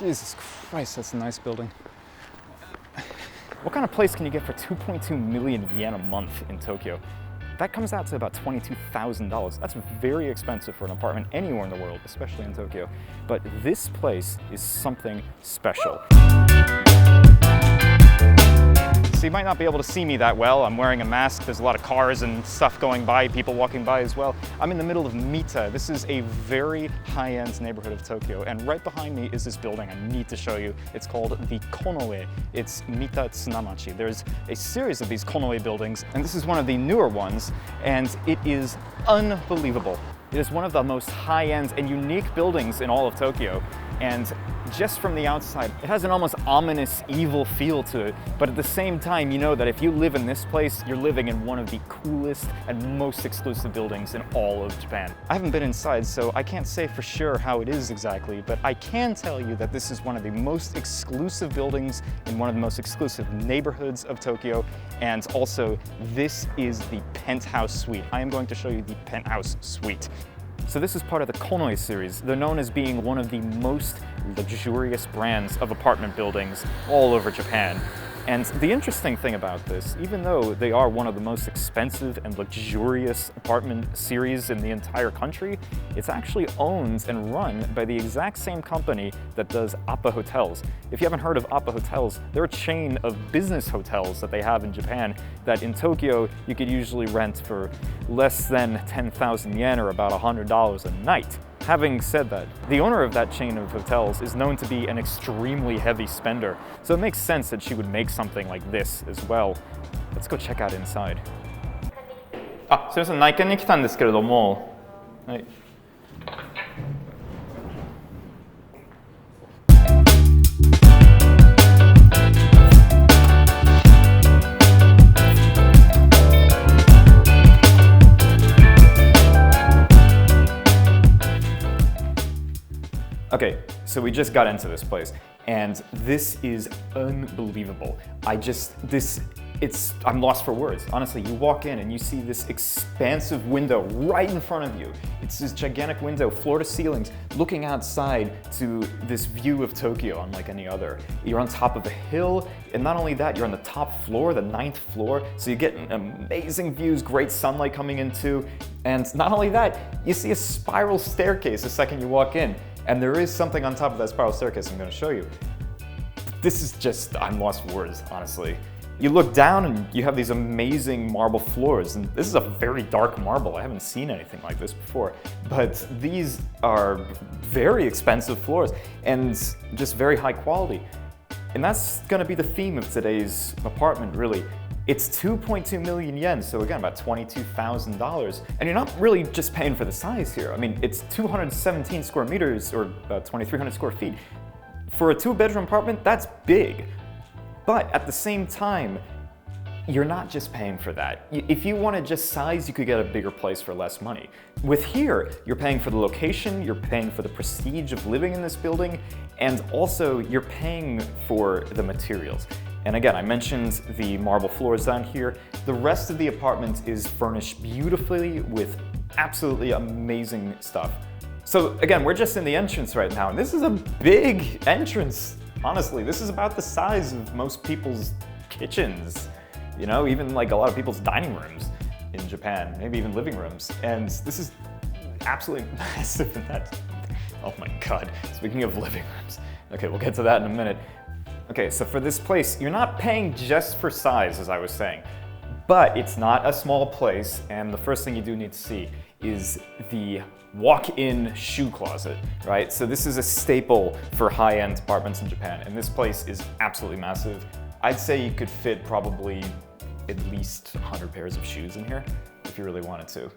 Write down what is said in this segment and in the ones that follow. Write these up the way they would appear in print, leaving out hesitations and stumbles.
Jesus Christ, that's a nice building. What kind of place can you get for 2.2 million yen a month in Tokyo? That comes out to about $22,000. That's very expensive for an apartment anywhere in the world, especially in Tokyo. But this place is something special. So you might not be able to see me that well. I'm wearing a mask. There's a lot of cars and stuff going by, people walking by as well. I'm in the middle of Mita. This is a very high-end neighborhood of Tokyo. And right behind me is this building I need to show you. It's called the Konoe. It's Mita Tsunamachi. There's a series of these Konoe buildings, and this is one of the newer ones, and it is unbelievable. It is one of the most high-end and unique buildings in all of Tokyo. And just from the outside, it has an almost ominous, evil feel to it. But at the same time, you know that if you live in this place, you're living in one of the coolest and most exclusive buildings in all of Japan. I haven't been inside, so I can't say for sure how it is exactly, but I can tell you that this is one of the most exclusive buildings in one of the most exclusive neighborhoods of Tokyo. And also, this is the penthouse suite. I am going to show you the penthouse suite. So this is part of the Konoe series. They're known as being one of the most luxurious brands of apartment buildings all over Japan. And the interesting thing about this, even though they are one of the most expensive and luxurious apartment series in the entire country, it's actually owned and run by the exact same company that does Appa Hotels. If you haven't heard of Appa Hotels, they're a chain of business hotels that they have in Japan that in Tokyo you could usually rent for less than 10,000 yen or about $100 a night. Having said that, the owner of that chain of hotels is known to be an extremely heavy spender, so it makes sense that she would make something like this as well. Let's go check out inside. あ、すみません、内見に来たんですけれども、はい。Okay, so we just got into this place, and this is unbelievable. I'm lost for words. Honestly, you walk in and you see this expansive window right in front of you. It's this gigantic window, floor to ceilings, looking outside to this view of Tokyo unlike any other. You're on top of a hill, and not only that, you're on the top floor, the 9th floor, so you get amazing views, great sunlight coming in too. And not only that, you see a spiral staircase the second you walk in. And there is something on top of that spiral staircase I'm going to show you. This is just, I'm lost for words, honestly. You look down and you have these amazing marble floors, and this is a very dark marble. I haven't seen anything like this before. But these are very expensive floors and just very high quality. And that's going to be the theme of today's apartment, really. It's 2.2 million yen, so again, about $22,000. And you're not really just paying for the size here. I mean, it's 217 square meters, or about 2,300 square feet. For a 2-bedroom apartment, that's big. But at the same time, you're not just paying for that. If you wanted just size, you could get a bigger place for less money. With here, you're paying for the location, you're paying for the prestige of living in this building, and also you're paying for the materials. And again, I mentioned the marble floors down here. The rest of the apartment is furnished beautifully with absolutely amazing stuff. So again, we're just in the entrance right now, and this is a big entrance. Honestly, this is about the size of most people's kitchens. You know, even like a lot of people's dining rooms in Japan, maybe even living rooms. And this is absolutely massive. And that's, oh my God, speaking of living rooms. Okay, we'll get to that in a minute. Okay, so for this place, you're not paying just for size, as I was saying, but it's not a small place, and the first thing you do need to see is the walk-in shoe closet, right? So this is a staple for high-end apartments in Japan, and this place is absolutely massive. I'd say you could fit probably at least 100 pairs of shoes in here, if you really wanted to.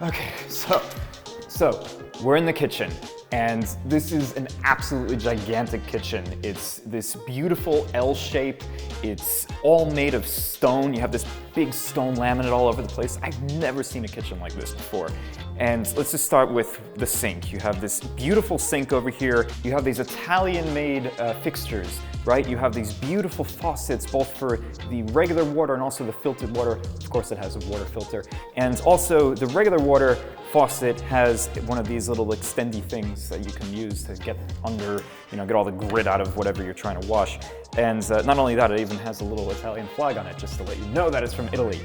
Okay, so we're in the kitchen, and this is an absolutely gigantic kitchen. It's this beautiful L shape. It's all made of stone. You have this big stone laminate all over the place. I've never seen a kitchen like this before. And let's just start with the sink. You have this beautiful sink over here. You have these Italian-made fixtures, right? You have these beautiful faucets, both for the regular water and also the filtered water. Of course, it has a water filter. And also, the regular water faucet has one of these little extendy things that you can use to get under, get all the grit out of whatever you're trying to wash. And not only that, it even has a little Italian flag on it, just to let you know that it's from Italy.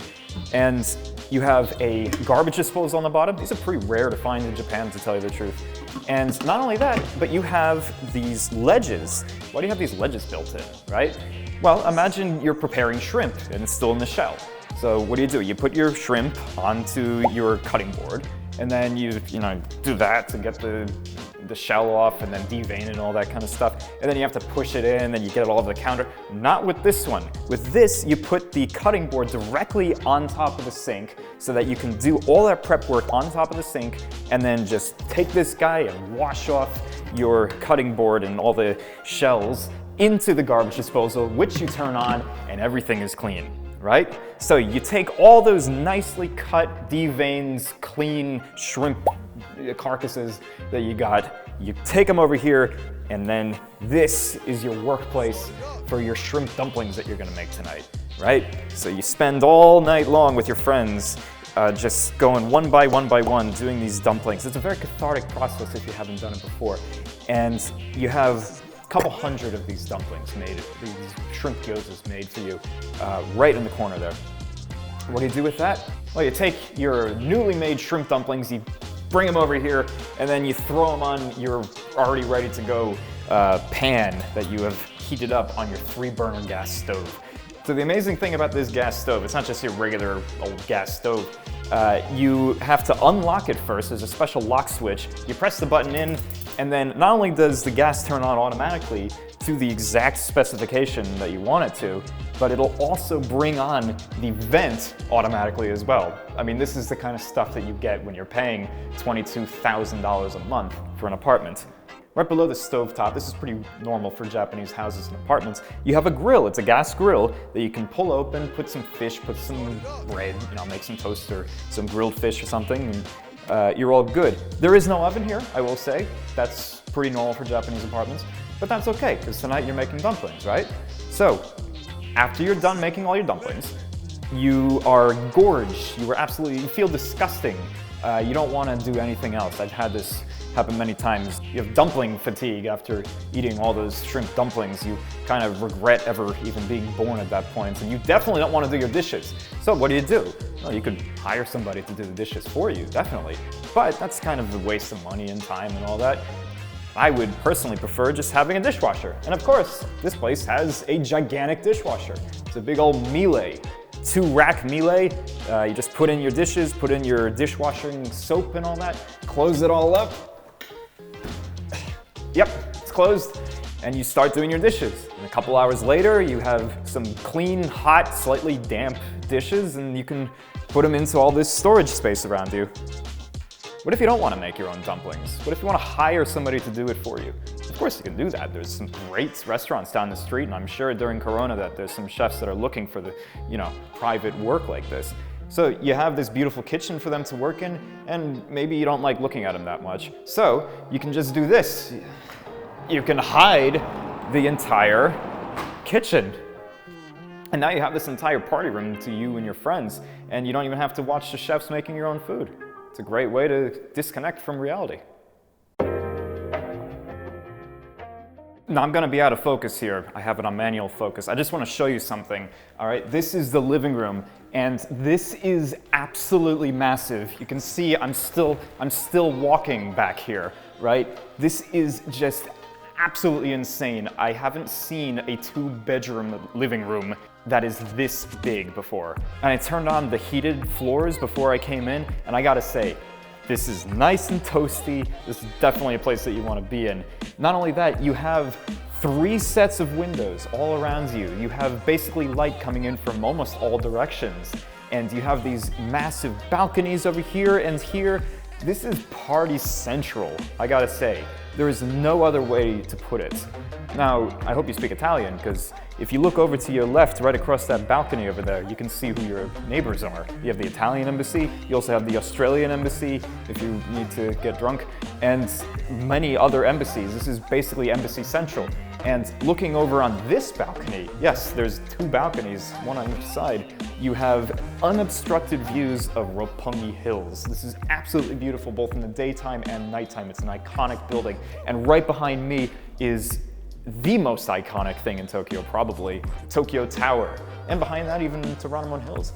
And you have a garbage disposal on the bottom. These are pretty rare to find in Japan, to tell you the truth. And not only that, but you have these ledges. Why do you have these ledges built in, right? Well, imagine you're preparing shrimp and it's still in the shell. So what do? You put your shrimp onto your cutting board, and then you do that to get the shell off and then devein it and all that kind of stuff. And then you have to push it in, then you get it all over the counter. Not with this one. With this, you put the cutting board directly on top of the sink so that you can do all that prep work on top of the sink, and then just take this guy and wash off your cutting board and all the shells into the garbage disposal, which you turn on, and everything is clean. Right? So you take all those nicely cut, deveined, clean shrimp carcasses that you got, you take them over here, and then this is your workplace for your shrimp dumplings that you're gonna make tonight, right? So you spend all night long with your friends just going one by one doing these dumplings. It's a very cathartic process if you haven't done it before. And you have a couple hundred of these dumplings made, these shrimp gyozas made for you right in the corner there. What do you do with that? Well, you take your newly made shrimp dumplings, you bring them over here, and then you throw them on your already ready to go pan that you have heated up on your 3-burner gas stove. So the amazing thing about this gas stove, it's not just your regular old gas stove. You have to unlock it first. There's a special lock switch. You press the button in, and then not only does the gas turn on automatically to the exact specification that you want it to, but it'll also bring on the vent automatically as well. I mean, this is the kind of stuff that you get when you're paying $22,000 a month for an apartment. Right below the stovetop, this is pretty normal for Japanese houses and apartments, you have a grill. It's a gas grill that you can pull open, put some fish, put some bread, make some toast or some grilled fish or something, and you're all good. There is no oven here, I will say. That's pretty normal for Japanese apartments, but that's okay, because tonight you're making dumplings, right? So, after you're done making all your dumplings, you are gorged. You feel disgusting. You don't want to do anything else. I've had this happen many times. You have dumpling fatigue after eating all those shrimp dumplings. You kind of regret ever even being born at that point, and you definitely don't want to do your dishes. So what do? Well, you could hire somebody to do the dishes for you, definitely. But that's kind of a waste of money and time and all that. I would personally prefer just having a dishwasher. And of course, this place has a gigantic dishwasher. It's a big old Miele, 2-rack Miele. You just put in your dishes, put in your dishwashing soap and all that, close it all up. Yep, it's closed, and you start doing your dishes. And a couple hours later, you have some clean, hot, slightly damp dishes, and you can put them into all this storage space around you. What if you don't want to make your own dumplings? What if you want to hire somebody to do it for you? Of course you can do that. There's some great restaurants down the street, and I'm sure during Corona that there's some chefs that are looking for the, private work like this. So you have this beautiful kitchen for them to work in, and maybe you don't like looking at them that much. So you can just do this. You can hide the entire kitchen. And now you have this entire party room to you and your friends, and you don't even have to watch the chefs making your own food. It's a great way to disconnect from reality. Now I'm gonna be out of focus here. I have it on manual focus. I just wanna show you something, all right? This is the living room, and this is absolutely massive. You can see I'm still walking back here, right? This is just absolutely insane. I haven't seen a 2-bedroom living room that is this big before. And I turned on the heated floors before I came in, and I gotta say, this is nice and toasty. This is definitely a place that you want to be in. Not only that, you have 3 sets of windows all around you. You have basically light coming in from almost all directions. And you have these massive balconies over here and here. This is party central, I gotta say. There is no other way to put it. Now, I hope you speak Italian, because if you look over to your left, right across that balcony over there, you can see who your neighbors are. You have the Italian embassy, you also have the Australian embassy, if you need to get drunk, and many other embassies. This is basically Embassy Central. And looking over on this balcony, yes, there's two balconies, one on each side, you have unobstructed views of Roppongi Hills. This is absolutely beautiful both in the daytime and nighttime. It's an iconic building. And right behind me is the most iconic thing in Tokyo, probably, Tokyo Tower. And behind that, even Toranomon Hills.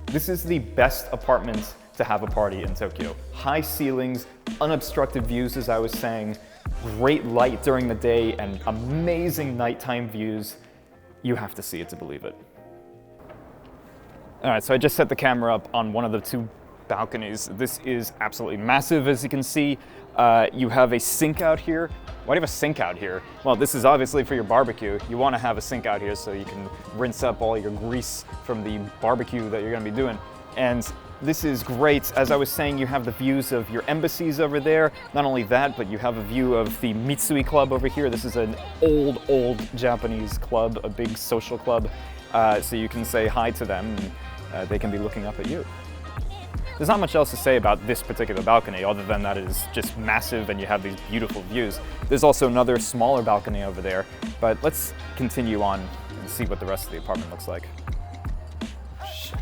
This is the best apartment to have a party in Tokyo. High ceilings, unobstructed views, as I was saying, great light during the day, and amazing nighttime views. You have to see it to believe it. All right, so I just set the camera up on one of the two balconies. This is absolutely massive, as you can see. You have a sink out here. Why do you have a sink out here? Well, this is obviously for your barbecue. You want to have a sink out here so you can rinse up all your grease from the barbecue that you're going to be doing. And this is great. As I was saying, you have the views of your embassies over there. Not only that, but you have a view of the Mitsui Club over here. This is an old Japanese club, a big social club. So you can say hi to them, and they can be looking up at you. There's not much else to say about this particular balcony other than that it is just massive and you have these beautiful views. There's also another smaller balcony over there, but let's continue on and see what the rest of the apartment looks like. Shit.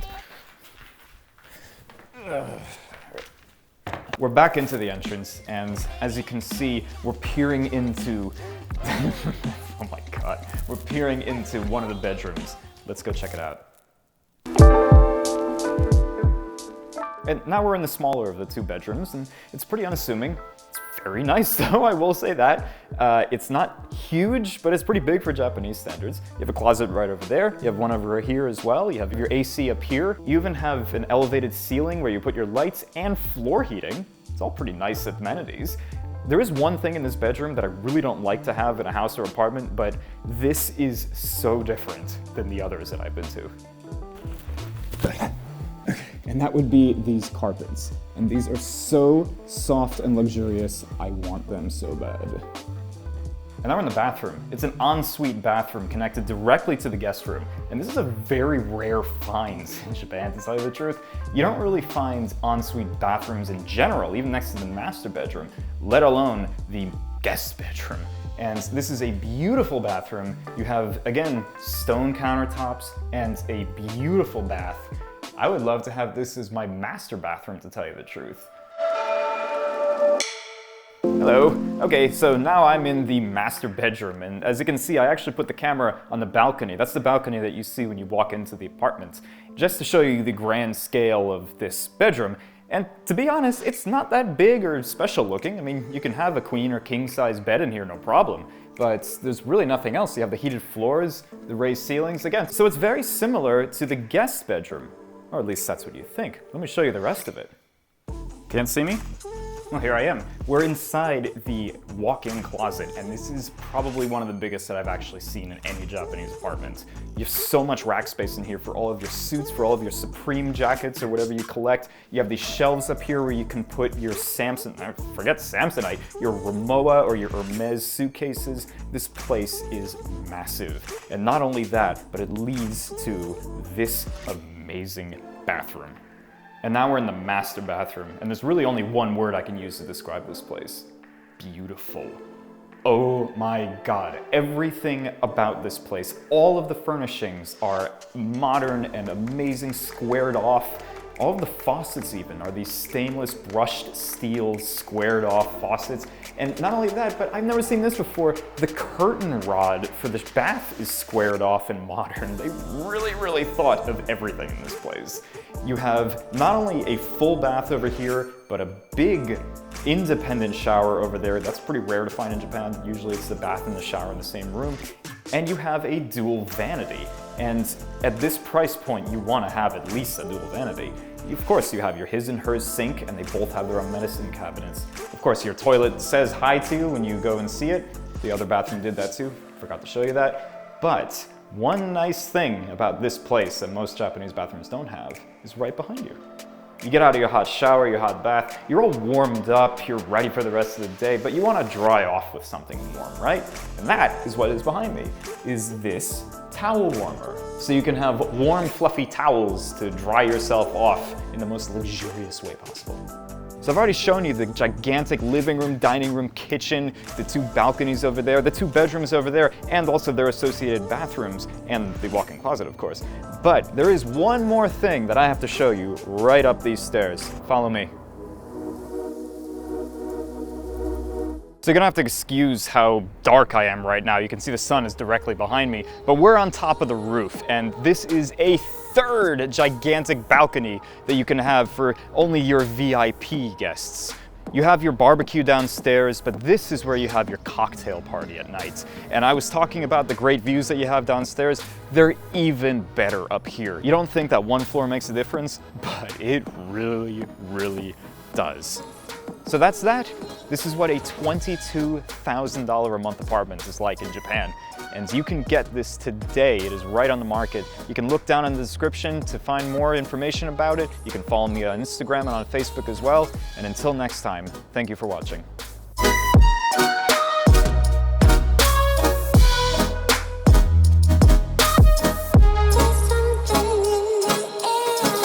We're back into the entrance, and as you can see, we're peering into oh my god, we're peering into one of the bedrooms. Let's go check it out. And now we're in the smaller of the two bedrooms, and it's pretty unassuming. It's very nice though, I will say that. It's not huge, but it's pretty big for Japanese standards. You have a closet right over there. You have one over here as well. You have your AC up here. You even have an elevated ceiling where you put your lights and floor heating. It's all pretty nice amenities. There is one thing in this bedroom that I really don't like to have in a house or apartment, but this is so different than the others that I've been to. And that would be these carpets. And these are so soft and luxurious, I want them so bad. And now we're in the bathroom. It's an ensuite bathroom connected directly to the guest room. And this is a very rare find in Japan, to tell you the truth. You don't really find ensuite bathrooms in general, even next to the master bedroom, let alone the guest bedroom. And this is a beautiful bathroom. You have, again, stone countertops and a beautiful bath. I would love to have this as my master bathroom, to tell you the truth. Hello. Okay, so now I'm in the master bedroom, and as you can see, I actually put the camera on the balcony. That's the balcony that you see when you walk into the apartment, just to show you the grand scale of this bedroom. And to be honest, it's not that big or special looking. I mean, you can have a queen or king size bed in here, no problem. But there's really nothing else. You have the heated floors, the raised ceilings, again. So it's very similar to the guest bedroom. Or at least that's what you think. Let me show you the rest of it. Can't see me? Well, here I am. We're inside the walk-in closet, and this is probably one of the biggest that I've actually seen in any Japanese apartment. You have so much rack space in here for all of your suits, for all of your Supreme jackets or whatever you collect. You have these shelves up here where you can put your forget Samsonite, your Rimowa or your Hermes suitcases. This place is massive. And not only that, but it leads to this amazing bathroom. And now we're in the master bathroom, and there's really only one word I can use to describe this place. Beautiful. Oh my god, everything about this place, all of the furnishings are modern and amazing, squared off. All of the faucets even are these stainless brushed steel squared off faucets. And not only that, but I've never seen this before, the curtain rod for the bath is squared off and modern. They really thought of everything in this place. You have not only a full bath over here, but a big independent shower over there. That's pretty rare to find in Japan. Usually it's the bath and the shower in the same room. And you have a dual vanity. And at this price point, you want to have at least a dual vanity. Of course, you have your his and hers sink, and they both have their own medicine cabinets. Of course, your toilet says hi to you when you go and see it. The other bathroom did that too. Forgot to show you that. But one nice thing about this place that most Japanese bathrooms don't have is right behind you. You get out of your hot shower, your hot bath, you're all warmed up, you're ready for the rest of the day, but you want to dry off with something warm, right? And that is what is behind me, is this towel warmer. So you can have warm, fluffy towels to dry yourself off in the most luxurious way possible. So I've already shown you the gigantic living room, dining room, kitchen, the 2 balconies over there, the 2 bedrooms over there, and also their associated bathrooms, and the walk-in closet, of course. But there is one more thing that I have to show you right up these stairs. Follow me. So you're gonna have to excuse how dark I am right now. You can see the sun is directly behind me, but we're on top of the roof, and this is a 3rd gigantic balcony that you can have for only your VIP guests. You have your barbecue downstairs, but this is where you have your cocktail party at night. And I was talking about the great views that you have downstairs. They're even better up here. You don't think that one floor makes a difference, but it really, really does. So that's that. This is what a $22,000 a month apartment is like in Japan. And you can get this today. It is right on the market. You can look down in the description to find more information about it. You can follow me on Instagram and on Facebook as well. And until next time, thank you for watching.